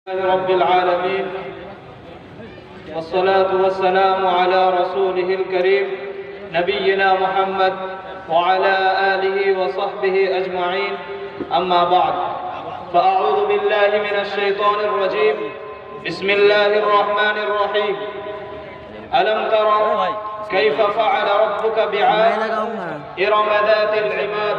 रब्बिल आलमीन वस्सलातु वस्सलामु अला रसूलिहिल करीम नबिय्यिना मुहम्मद व अला आलिहि व सहबिहि अजमईन अम्मा बाद फ़अऊज़ु बिल्लाहि मिनश शैतानिर रजीम बिस्मिल्लाहिर रहमानिर रहीम अलम तरा कैफ़ फ़अल रब्बुका बिआद इरम ज़ातिल इमाद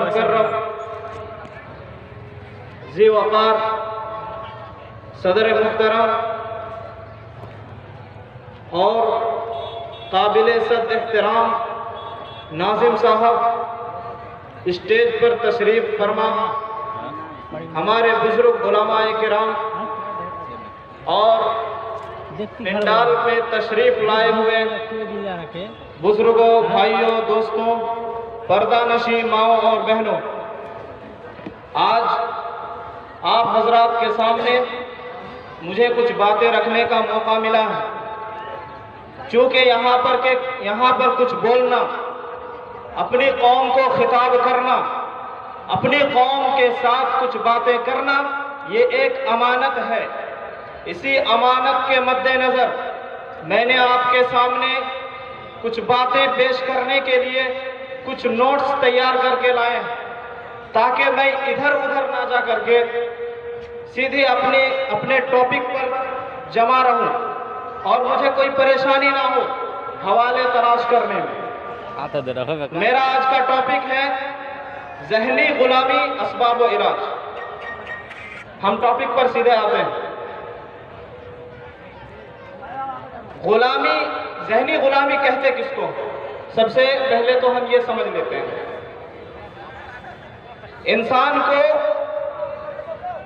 मुकर्रम ज़ी वक़ार सदर मुहतरम और काबिल सद एहतराम नाज़िम साहब स्टेज पर तशरीफ़ फरमा, हमारे बुजुर्ग उलमाए किराम और पंडाल में तशरीफ़ लाए हुए बुजुर्गों, भाइयों, दोस्तों, पर्दानशी माओं और बहनों, आज आप हजरात के सामने मुझे कुछ बातें रखने का मौका मिला है। चूँकि यहाँ पर कुछ बोलना, अपनी कौम को खिताब करना, अपनी कौम के साथ कुछ बातें करना, ये एक अमानत है। इसी अमानत के मद्देनज़र मैंने आपके सामने कुछ बातें पेश करने के लिए कुछ नोट्स तैयार करके लाए हैं, ताकि मैं इधर उधर ना जा करके सीधे अपने टॉपिक पर जमा रहूं और मुझे कोई परेशानी ना हो हवाले तलाश करने में। मेरा आज का टॉपिक है ज़हनी गुलामी असबाब व इलाज। हम टॉपिक पर सीधे आते हैं। गुलामी, ज़हनी गुलामी कहते किसको? सबसे पहले तो हम ये समझ लेते हैं, इंसान को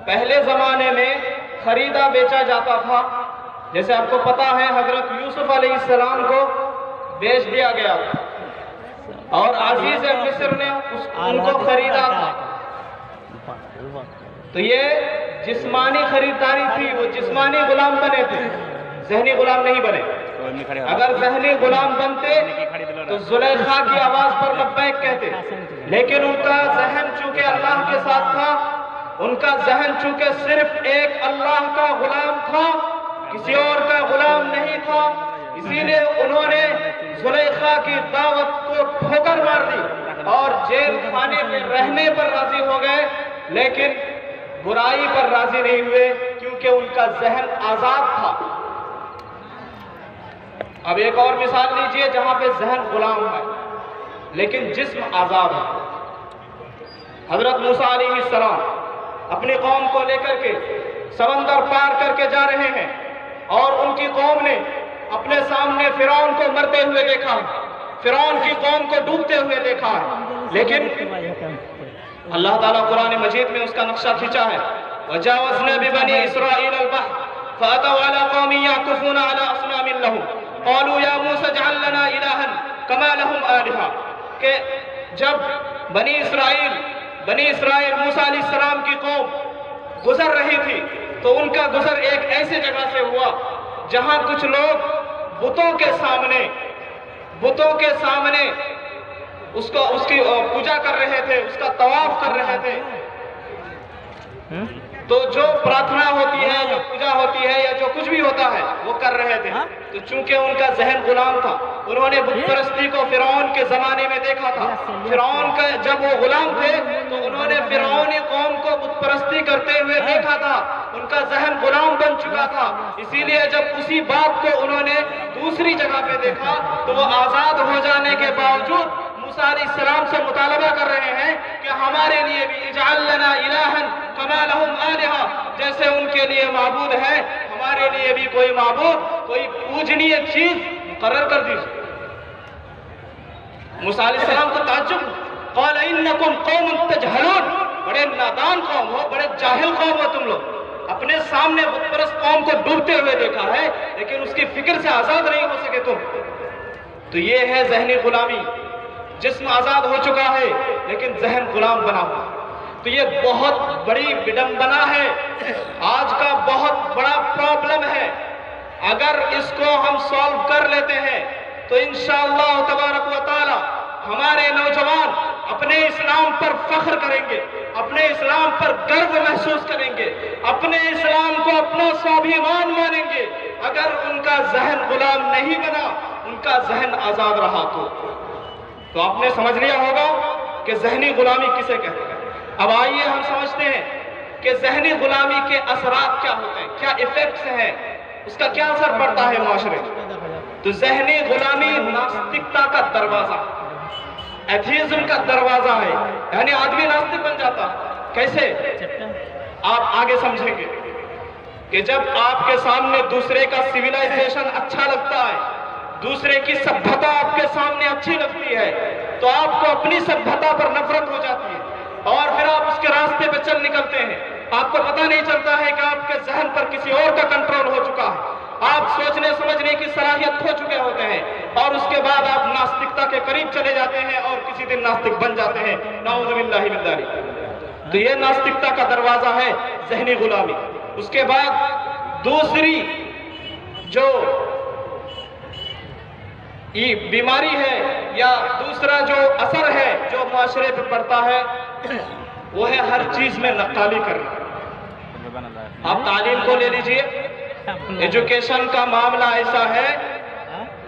पहले ज़माने में खरीदा बेचा जाता था। जैसे आपको पता है, हजरत यूसुफ अलैहिस्सलाम को बेच दिया गया और अजीज मिस्र ने उनको खरीदा था। तो ये जिस्मानी खरीदारी थी, वो जिस्मानी गुलाम बने थे, ज़हनी गुलाम नहीं बने। अगर ज़हनी गुलाम बनते तो जुलेखा की आवाज पर लब्बैक कहते, लेकिन उनका जहन चूंकि अल्लाह के साथ था, उनका जहन चूंकि सिर्फ एक अल्लाह का गुलाम था, किसी और का गुलाम नहीं था, इसीलिए उन्होंने जुलेखा की दावत को ठोकर मार दी और जेल खाने में रहने पर राजी हो गए, लेकिन बुराई पर राजी नहीं हुए, क्योंकि उनका जहन आजाद था। अब एक और मिसाल लीजिए जहां पे जहन गुलाम है लेकिन जिस्म आजाद है। हजरत मूसा अलैहिस्सलाम अपनी कौम को लेकर के समंदर पार करके जा रहे हैं और उनकी कौम ने अपने सामने फिरौन को मरते हुए देखा, फिरौन की कौम को डूबते हुए देखा है, लेकिन अल्लाह ताला कुरान मजीद में उसका नक्शा खींचा है। वजावज़ना बिबनी इसराईल अल-बहर फ़अतौ अला कौमिन यअकुफूना अला असनामिन लहुम क़ालू या मूसा इजअल लना इलाहन कमा लहुम आलिहा, के जब बनी इसराइल मूसा अलैहिस्सलाम की कौम गुजर रही थी तो उनका गुजर एक ऐसे जगह से हुआ जहां कुछ लोग बुतों के सामने उसकी पूजा कर रहे थे, उसका तवाफ कर रहे थे। तो जो प्रार्थना होती है, जो पूजा होती है या जो कुछ भी होता है वो कर रहे थे। तो चूंकि उनका जहन गुलाम था, उन्होंने बुत परस्ती को फिरौन के जमाने में देखा था। फिरौन का जब वो गुलाम थे तो उन्होंने फिरौनी कौम को बुत परस्ती करते हुए देखा था, उनका जहन गुलाम बन चुका था। इसीलिए जब उसी बात को उन्होंने दूसरी जगह पे देखा तो वो आजाद हो जाने के बावजूद मूसा अलैहिस्सलाम से मुतालबा कर रहे हैं कि हमारे लिए भी इजअल लना इलाहन कमा लहुम आलिहा, जैसे उनके लिए माबूद है हमारे लिए भी कोई माबूद, कोई पूजनीय चीज मुकर्रर कर दीजिए। मूसा अलैहिस्सलाम को ताज्जुब, क़ाल इन्नकुम कौमुन तजहलून, बड़े नादान कौम हो, बड़े जाहिल कौम हो तुम लोग। अपने सामने बुतपरस्त कौम को डूबते हुए देखा है लेकिन उसकी फिक्र से आजाद नहीं हो सके तुम। तो ये है ज़हनी गुलामी। जिस्म आजाद हो चुका है लेकिन जहन गुलाम बना हुआ। तो ये बहुत बड़ी विडंबना है, आज का बहुत बड़ा प्रॉब्लम है। अगर इसको हम सॉल्व कर लेते हैं तो इंशाअल्लाह तबारक व तआला हमारे नौजवान अपने इस्लाम पर फख्र करेंगे, अपने इस्लाम पर गर्व महसूस करेंगे, अपने इस्लाम को अपना स्वाभिमान मानेंगे। अगर उनका जहन गुलाम नहीं बना, उनका जहन आजाद रहा तो आपने समझ लिया होगा कि जहनी गुलामी किसे कहते हैं। अब आइए हम समझते हैं कि जहनी गुलामी के असरात क्या होते हैं, क्या इफेक्ट्स हैं, उसका क्या असर पड़ता है माशरे। तो जहनी गुलामी नास्तिकता का दरवाजा, एथीज्म का दरवाजा है, यानी आदमी नास्तिक बन जाता। कैसे, आप आगे समझेंगे कि जब आपके सामने दूसरे का सिविलाइजेशन अच्छा लगता है, दूसरे की सभ्यता आपके सामने अच्छी लगती है, तो आपको अपनी सभ्यता पर नफरत हो जाती है और फिर आप उसके रास्ते पे चल निकलते हैं। आपको पता नहीं चलता है कि आपके जहन पर किसी और का कंट्रोल हो चुका है, आप सोचने समझने की सलाहियत खो चुके होते हैं और उसके बाद आप नास्तिकता के करीब चले जाते हैं और किसी दिन नास्तिक बन जाते हैं। नाऊज़ु बिल्लाहि मिन ज़ालिक। तो ये नास्तिकता का दरवाजा है, ज़हनी गुलामी। उसके बाद दूसरी जो ये बीमारी है या दूसरा जो असर है जो माशरे पे पड़ता है, वो है हर चीज में नक्काली करना। आप तालीम को ले लीजिए, एजुकेशन का मामला ऐसा है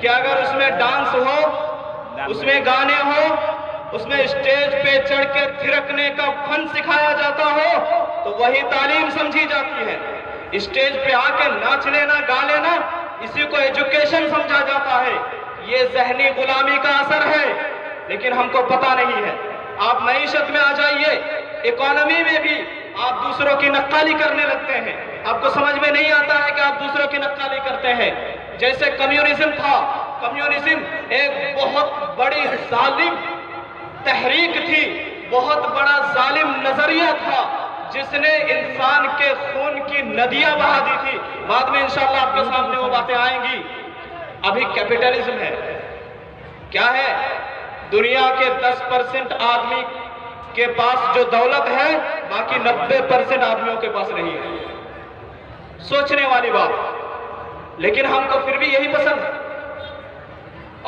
कि अगर उसमें डांस हो, उसमें गाने हो, उसमें स्टेज पे चढ़ के थिरकने का फन सिखाया जाता हो, तो वही तालीम समझी जाती है। स्टेज पे आके नाच लेना, गा लेना, इसी को एजुकेशन समझा जाता है। ये जहनी गुलामी का असर है, लेकिन हमको पता नहीं है। आप मईशत में आ जाइए, इकोनॉमी में भी आप दूसरों की नक्काली करने लगते हैं। आपको समझ में नहीं आता है कि आप दूसरों की नक्काली करते हैं। जैसे कम्युनिज्म था, कम्युनिज्म एक बहुत बड़ी जालिम तहरीक थी, बहुत बड़ा जालिम नजरिया था, जिसने इंसान के खून की नदियां बहा दी थी। बाद में इंशाअल्लाह आपके सामने वो बातें आएंगी। अभी कैपिटलिज्म है, क्या है? दुनिया के 10% आदमी के पास जो दौलत है, बाकी 90% आदमियों के पास नहीं है। सोचने वाली बात, लेकिन हमको फिर भी यही पसंद है।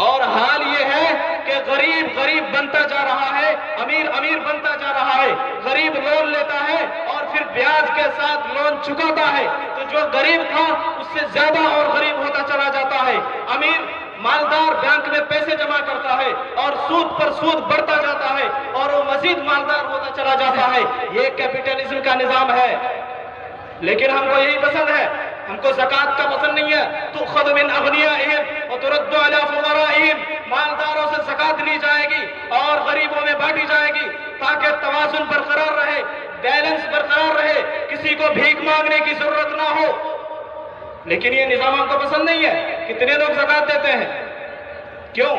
और हाल ये है कि गरीब गरीब बनता जा रहा है, अमीर अमीर बनता जा रहा है। गरीब लोन लेता है और फिर ब्याज के साथ लोन चुकाता है, तो जो गरीब था उससे ज्यादा और गरीब होता चला जाता है। अमीर मालदार बैंक में पैसे जमा करता है और सूद पर सूद बढ़ता जाता है और वो मजीद मालदार होता चला जाता है। ये कैपिटलिज्म का निजाम है। लेकिन हमको यही पसंद है, हमको ज़कात का पसंद नहीं है। तो खुद मिन अगनियाहिम व तुरद्दु अला फुक़राइहिम, मालदारों से ज़कात ली जाएगी और गरीबों में बांटी जाएगी ताकि तवाज़ुन बरकरार रहे, बैलेंस बरकरार रहे, किसी को भीख मांगने की जरूरत ना हो। लेकिन ये निजाम हमको पसंद नहीं है। कितने लोग ज़कात देते हैं? क्यों?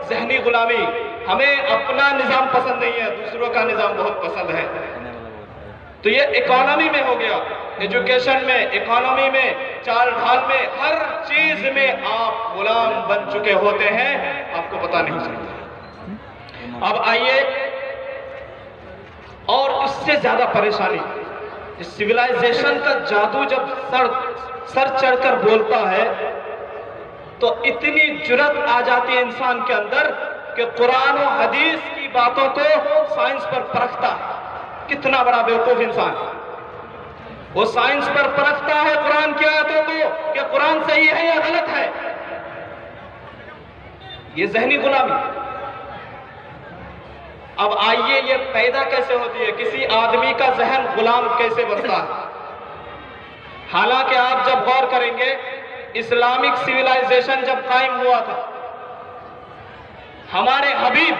ज़हनी गुलामी। हमें अपना निजाम पसंद नहीं है, दूसरों का निजाम बहुत पसंद है। तो ये इकोनॉमी में हो गया, एजुकेशन में, इकोनॉमी में, चाल ढाल में, हर चीज में आप गुलाम बन चुके होते हैं, आपको पता नहीं चलता। अब आइए, और इससे ज्यादा परेशानी, इस सिविलाइजेशन का जादू जब सर चढ़कर बोलता है तो इतनी जुर्रत आ जाती है इंसान के अंदर कि कुरान और हदीस की बातों को साइंस पर परखता है। कितना बड़ा बेवकूफ इंसान, वो साइंस पर परखता है कुरान की आयतों को कि कुरान सही है या गलत है। ये ज़हनी गुलामी। अब आइए, ये पैदा कैसे होती है, किसी आदमी का जहन गुलाम कैसे बनता है? हालांकि आप जब गौर करेंगे, इस्लामिक सिविलाइजेशन जब कायम हुआ था, हमारे हबीब,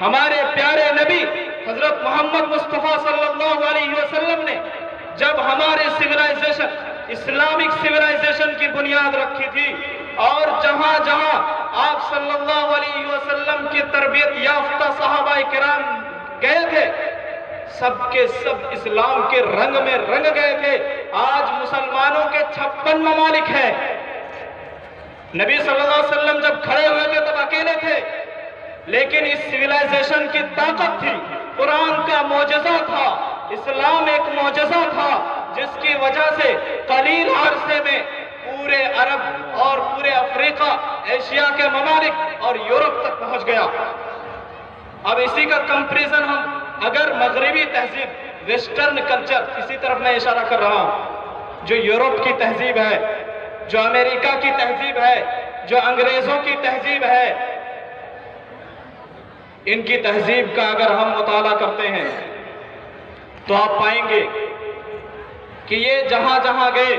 हमारे प्यारे नबी हजरत मोहम्मद मुस्तफा सल्लल्लाहु अलैहि वसल्लम ने जब हमारे सिविलाइजेशन, इस्लामिक सिविलाइजेशन की बुनियाद रखी थी, और जहां जहां आप सल्लल्लाहु अलैहि वसल्लम की तरबियत याफ्ता सहाबाए किराम गए थे, सबके सब इस्लाम के रंग में रंग गए थे। आज मुसलमानों के 56 ममालिक हैं। नबी सल्लल्लाहु अलैहि वसल्लम जब खड़े हुए थे तब अकेले थे, लेकिन इस सिविलाइजेशन की ताकत थी कुरान का मौजज़ा था, इस्लाम एक मौजज़ा था, जिसकी वजह से कलील अरसे में पूरे अरब और पूरे अफ्रीका, एशिया के ममालिक और यूरोप तक पहुंच गया। अब इसी का कंपैरिजन हम अगर मगरबी तहजीब, वेस्टर्न कल्चर, इसी तरफ मैं इशारा कर रहा हूं, जो यूरोप की तहजीब है, जो अमेरिका की तहजीब है, जो अंग्रेजों की तहजीब है, इनकी तहजीब का अगर हम मुताला करते हैं तो आप पाएंगे कि ये जहां जहां गए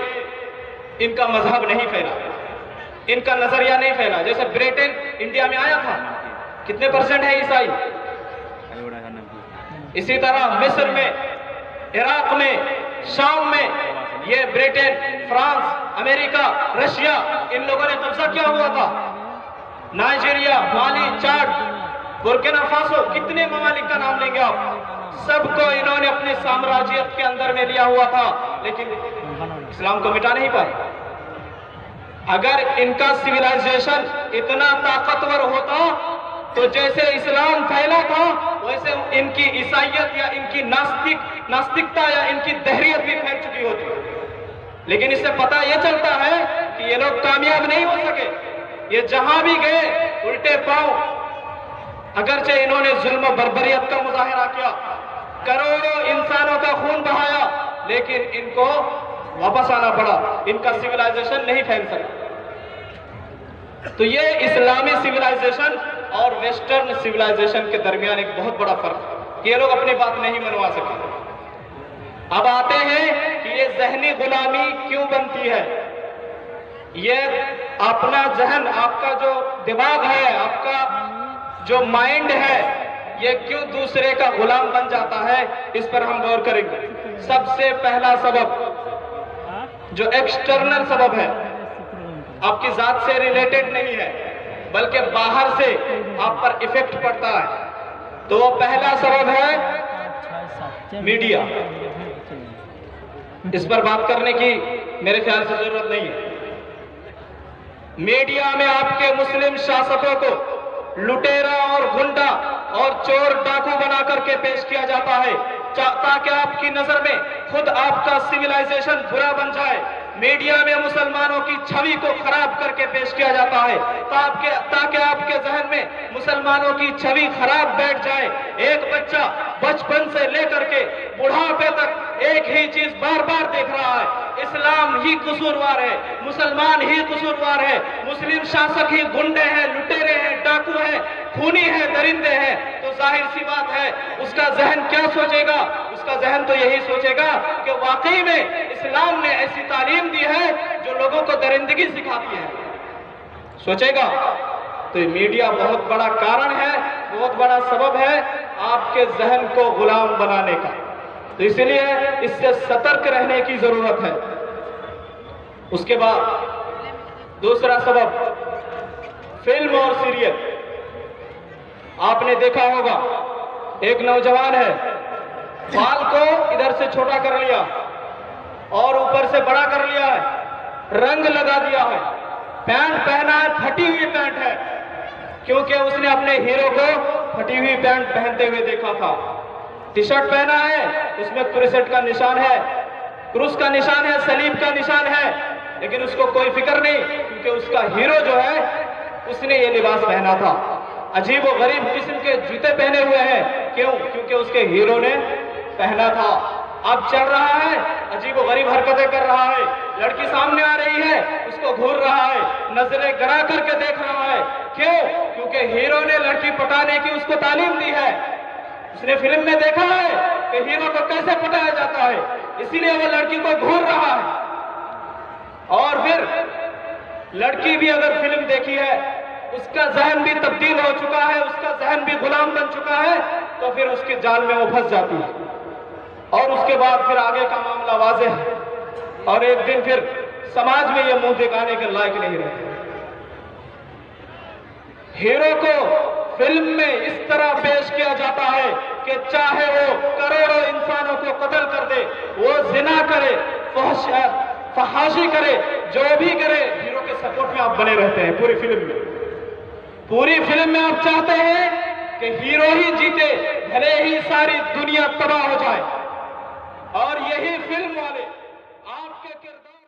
इनका मजहब नहीं फैला, इनका नजरिया नहीं फैला। जैसे ब्रिटेन इंडिया में आया था, कितने परसेंट है ईसाई? इसी तरह मिस्र में, इराक में, शाम में ये ब्रिटेन, फ्रांस, अमेरिका, रशिया, इन लोगों ने कब्जा किया हुआ था। नाइजीरिया, माली, चाड, बुर्किना फासो, कितने ममालिक का नाम लेंगे आप, सबको इन्होंने अपने साम्राज्यत के अंदर में लिया हुआ था, लेकिन इस्लाम को मिटा नहीं पाए। अगर इनका सिविलाइजेशन इतना ताकतवर होता तो जैसे इस्लाम फैला था वैसे इनकी ईसाइयत या इनकी नास्तिकता या इनकी दहरियत भी फैल चुकी होती। लेकिन इससे पता यह चलता है कि ये लोग कामयाब नहीं हो सके। ये जहां भी गए उल्टे पांव, अगरचे इन्होंने जुल्म बर्बरियत का मुजाहिरा किया, करोड़ों इंसानों का खून बहाया, लेकिन इनको वापस आना पड़ा, इनका सिविलाइजेशन नहीं फैल सका। तो ये इस्लामी सिविलाइजेशन और वेस्टर्न सिविलाइजेशन के दरमियान एक बहुत बड़ा फर्क है, ये लोग अपनी बात नहीं मनवा सके। अब आते हैं कि ये जहनी गुलामी क्यों बनती है। ये अपना जहन, आपका जो दिमाग है, आपका जो माइंड है, ये क्यों दूसरे का गुलाम बन जाता है, इस पर हम गौर करेंगे। सबसे पहला सबब जो एक्सटर्नल सबब है, आपकी जात से रिलेटेड नहीं है बल्कि बाहर से आप पर इफेक्ट पड़ता है, तो वो पहला सबब है मीडिया। इस पर बात करने की मेरे ख्याल से जरूरत नहीं है। मीडिया में आपके मुस्लिम शासकों को लुटेरा और गुंडा और चोर डाकू बना करके पेश किया जाता है ताकि आपकी नजर में खुद आपका सिविलाइजेशन बुरा बन जाए। मीडिया में मुसलमानों की छवि को खराब करके पेश किया जाता है ताकि आपके जहन में मुसलमानों की छवि खराब बैठ जाए। एक बच्चा बचपन से लेकर के बुढ़ापे तक एक ही चीज बार बार देख रहा है, इस्लाम ही कसूरवार है, मुसलमान ही कसूरवार है, मुस्लिम शासक ही गुंडे हैं, लुटेरे हैं, डाकू हैं, खूनी है, दरिंदे हैं। तो जाहिर सी बात है उसका जहन क्या सोचेगा? उसका जहन तो यही सोचेगा कि वाकई में इस्लाम ने ऐसी तालीम दी है जो लोगों को दरिंदगी सिखाती है, सोचेगा। तो मीडिया बहुत बड़ा कारण है, बहुत बड़ा सबब है आपके जहन को गुलाम बनाने का। तो इसलिए इससे सतर्क रहने की जरूरत है। उसके बाद दूसरा सबब फिल्म और सीरियल। आपने देखा होगा एक नौजवान है, बाल को इधर से छोटा कर लिया और ऊपर से बड़ा कर लिया है, रंग लगा दिया है, पैंट पहना है, फटी हुई पैंट है, क्योंकि उसने अपने हीरो को फटी हुई पैंट पहनते हुए देखा था। टी शर्ट पहना है, उसमें क्रूसेट का निशान है, क्रूस का निशान है, सलीब का निशान है, लेकिन उसको कोई फिक्र नहीं क्योंकि उसका हीरो जो है उसने ये लिबास पहना था। अजीब व गरीब किस्म के जूते पहने हुए हैं, क्यों? क्योंकि उसके हीरो ने पहना था। अब चल रहा है, अजीब व गरीब हरकतें कर रहा है, लड़की सामने आ रही है, उसको घूर रहा है, नजरें गड़ा करके देख रहा है। क्यों? क्योंकि हीरो ने लड़की पटाने की उसको तालीम दी है। उसने फिल्म में देखा है कि हीरो को कैसे पटाया जाता है, इसीलिए वो लड़की को घूर रहा है। और फिर लड़की भी अगर फिल्म देखी है, उसका जहन भी तब्दील हो चुका है, उसका जहन भी गुलाम बन चुका है, तो फिर उसके जाल में वो फंस जाती है और उसके बाद फिर आगे का मामला वाज़ेह है और एक दिन फिर समाज में ये मुंह दिखाने के लायक नहीं रहते। हीरो को फिल्म में इस तरह पेश किया जाता है कि चाहे वो करोड़ों इंसानों को कत्ल कर दे, वो जिना करे, फहाशी करे, जो भी करे, हीरो के सपोर्ट में आप बने रहते हैं पूरी फिल्म में। पूरी फिल्म में आप चाहते हैं कि हीरो ही जीते, भले ही सारी दुनिया तबाह हो जाए। और यही फिल्म वाले आपके किरदार